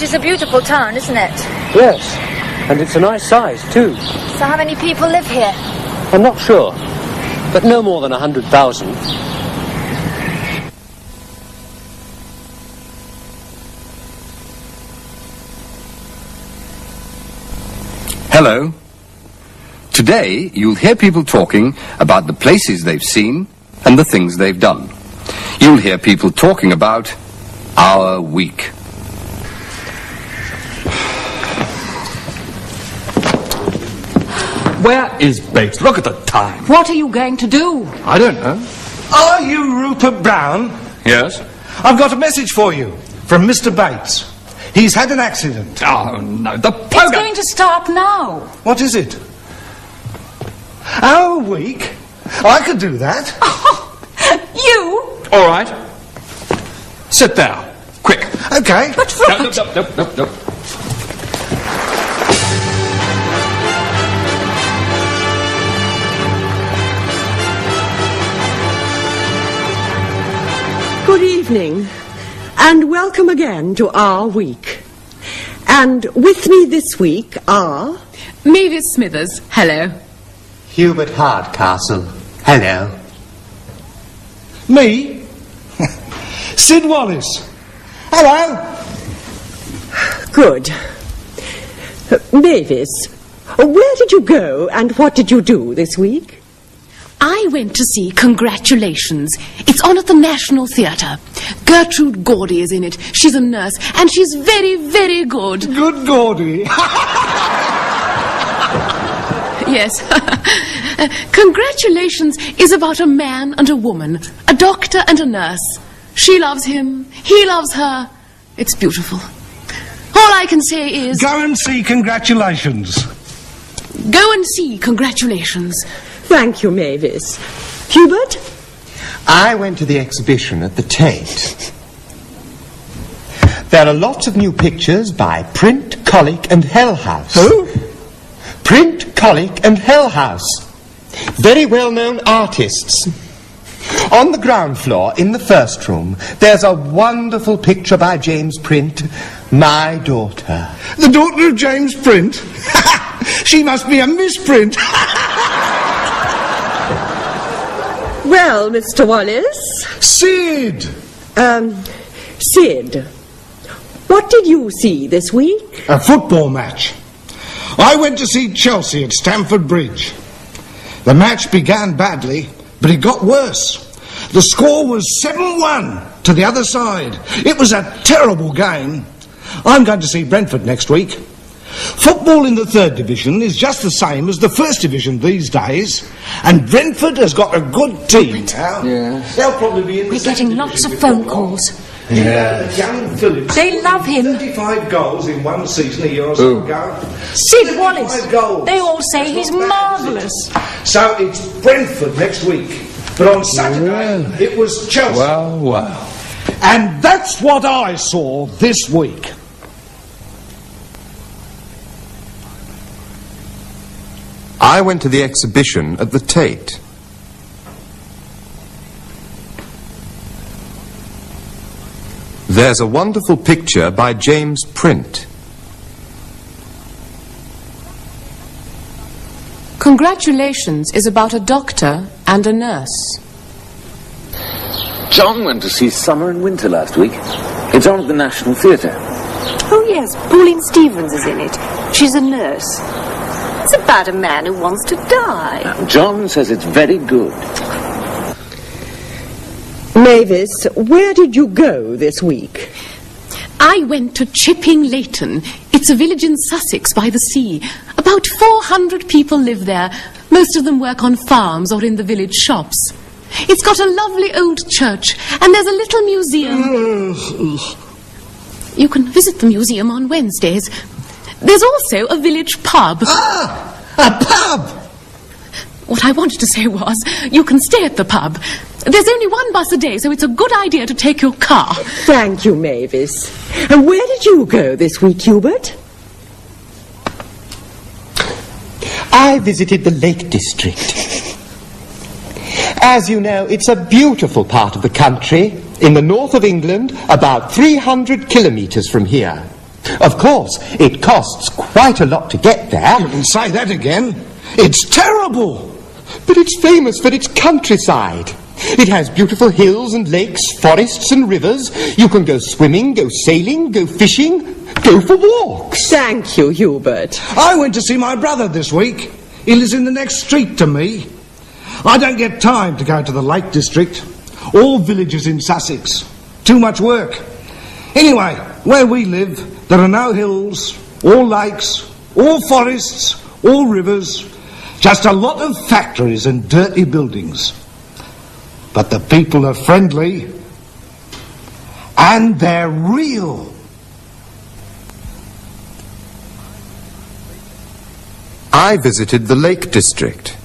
is a beautiful town, isn't it? Yes, and it's a nice size, too. So how many people live here? I'm not sure, but no more than 100,000. Hello. Today, you'll hear people talking about the places they've seen and the things they've done. You'll hear people talking about our week. Where is Bates? Look at the time. What are you going to do? I don't know. Are you Rupert Brown? Yes? I've got a message for you from Mr. Bates. He's had an accident. Oh, no, the It's program... going to start now. What is it? Our week? I could do that. You? All right. Sit down. Quick. Okay. But No. Good evening, and welcome again to our week. And with me this week are... Mavis Smithers, hello. Hubert Hardcastle, hello. Me? Sid Wallace. Hello. Good. Mavis, where did you go and what did you do this week? I went to see Congratulations. It's on at the National Theatre. Gertrude Gordy is in it. She's a nurse, and she's very, very good. Good Gordy. Yes. Congratulations is about a man and a woman, a doctor and a nurse. She loves him, he loves her. It's beautiful. All I can say is... Go and see Congratulations. Go and see Congratulations. Thank you, Mavis. Hubert? I went to the exhibition at the Tate. There are lots of new pictures by Print, Colic and Hellhouse. Who? Print, Colic and Hellhouse. Very well-known artists. On the ground floor, in the first room, there's a wonderful picture by James Print, My Daughter. The daughter of James Print? She must be a misprint. Well, Mr. Wallace? Sid! Sid, what did you see this week? A football match. I went to see Chelsea at Stamford Bridge. The match began badly, but it got worse. The score was 7-1 to the other side. It was a terrible game. I'm going to see Brentford next week. Football in the third division is just the same as the first division these days, and Brentford has got a good team. Yeah. They'll probably be in the We're getting lots of phone calls. Yeah. Young Phillips. They love him. 35 goals in one season a year or so ago. Sid Wallace. 35 goals. They all say he's marvellous. So it's Brentford next week. But on Saturday, it was Chelsea. Wow. And that's what I saw this week. I went to the exhibition at the Tate. There's a wonderful picture by James Print. Congratulations is about a doctor and a nurse. John went to see Summer and Winter last week. It's on at the National Theatre. Oh yes, Pauline Stevens is in it. She's a nurse. It's about a man who wants to die. John says it's very good. Mavis, where did you go this week? I went to Chipping Leighton. It's a village in Sussex by the sea. About 400 people live there. Most of them work on farms or in the village shops. It's got a lovely old church, and there's a little museum. You can visit the museum on Wednesdays. There's also a village pub. Ah! A pub! What I wanted to say was, you can stay at the pub. There's only one bus a day, so it's a good idea to take your car. Thank you, Mavis. And where did you go this week, Hubert? I visited the Lake District. As you know, it's a beautiful part of the country, in the north of England, about 300 kilometres from here. Of course, it costs quite a lot to get there. You can say that again. It's terrible. But it's famous for its countryside. It has beautiful hills and lakes, forests and rivers. You can go swimming, go sailing, go fishing, go for walks. Thank you, Hubert. I went to see my brother this week. He lives in the next street to me. I don't get time to go to the Lake District. All villages in Sussex. Too much work. Anyway, where we live, there are no hills, or lakes, or forests, or rivers. Just a lot of factories and dirty buildings. But the people are friendly. And they're real. I visited the Lake District.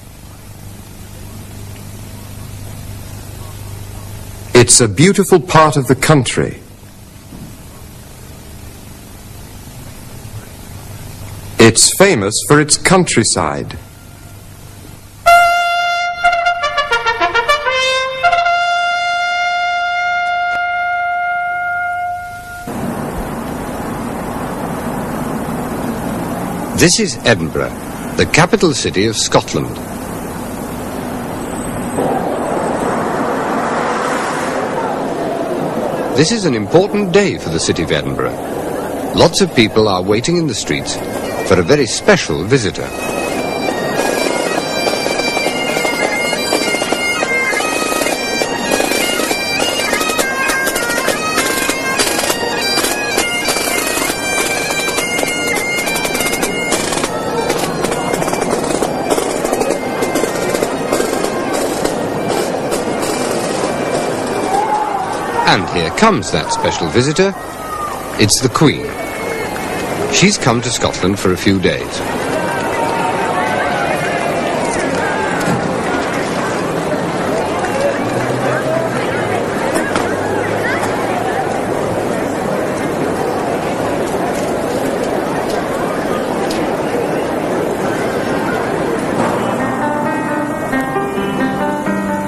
It's a beautiful part of the country. It's famous for its countryside. This is Edinburgh, the capital city of Scotland. This is an important day for the city of Edinburgh. Lots of people are waiting in the streets for a very special visitor. And here comes that special visitor. It's the Queen. She's come to Scotland for a few days.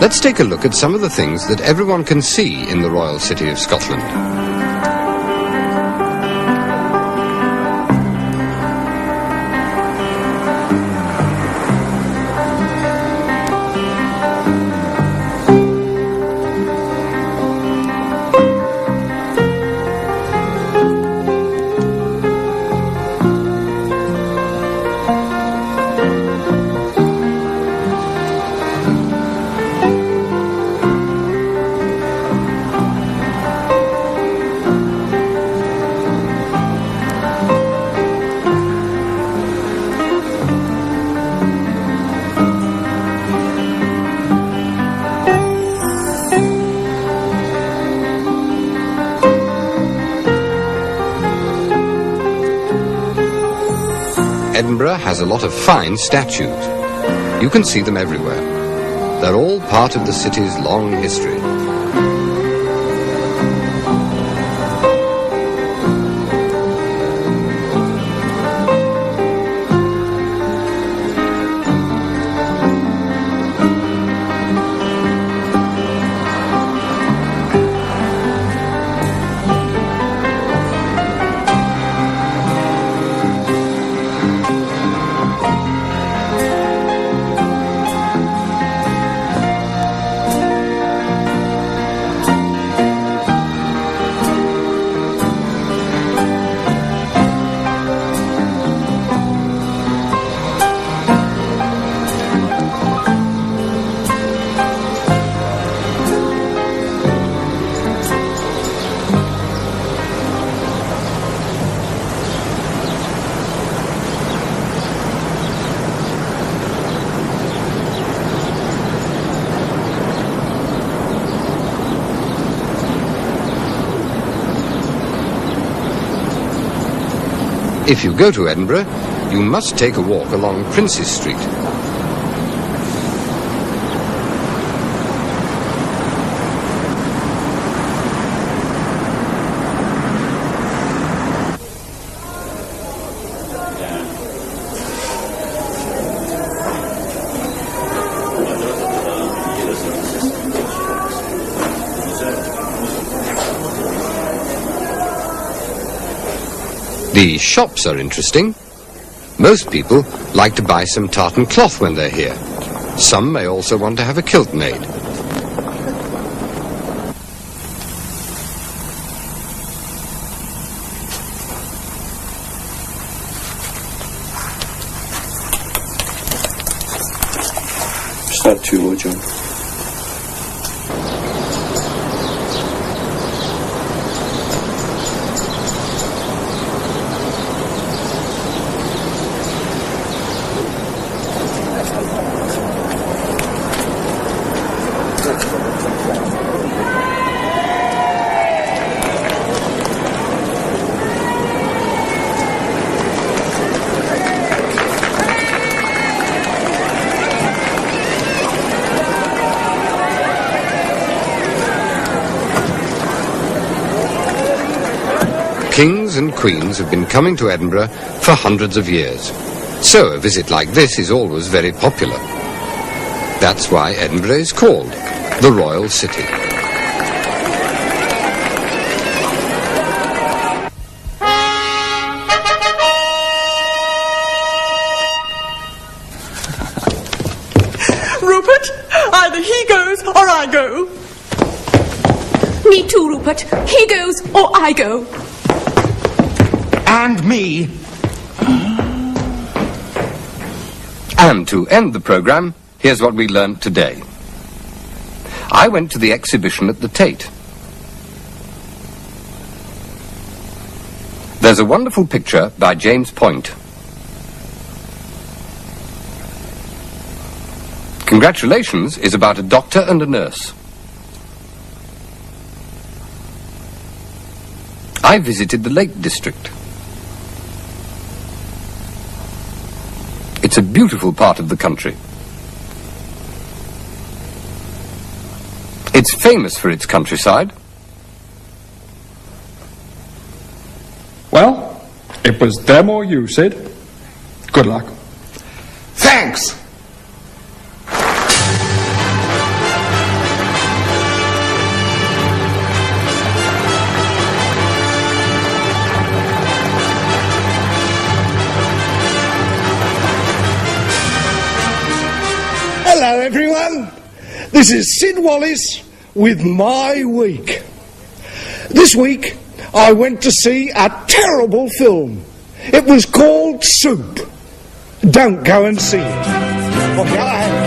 Let's take a look at some of the things that everyone can see in the royal city of Scotland. Edinburgh has a lot of fine statues. You can see them everywhere. They're all part of the city's long history. If you go to Edinburgh, you must take a walk along Princes Street. The shops are interesting. Most people like to buy some tartan cloth when they're here. Some may also want to have a kilt made. Start too low, John. Kings and queens have been coming to Edinburgh for hundreds of years. So a visit like this is always very popular. That's why Edinburgh is called the Royal City. Rupert, either he goes or I go. Me too, Rupert. He goes or I go. And me. And to end the programme, here's what we learnt today. I went to the exhibition at the Tate. There's a wonderful picture by James Point. Congratulations is about a doctor and a nurse. I visited the Lake District. It's a beautiful part of the country. It's famous for its countryside. Well, it was them or you, Sid. Good luck. Thanks. Hello everyone, this is Sid Wallace with My Week. This week I went to see a terrible film. It was called Soup. Don't go and see it. On the other hand,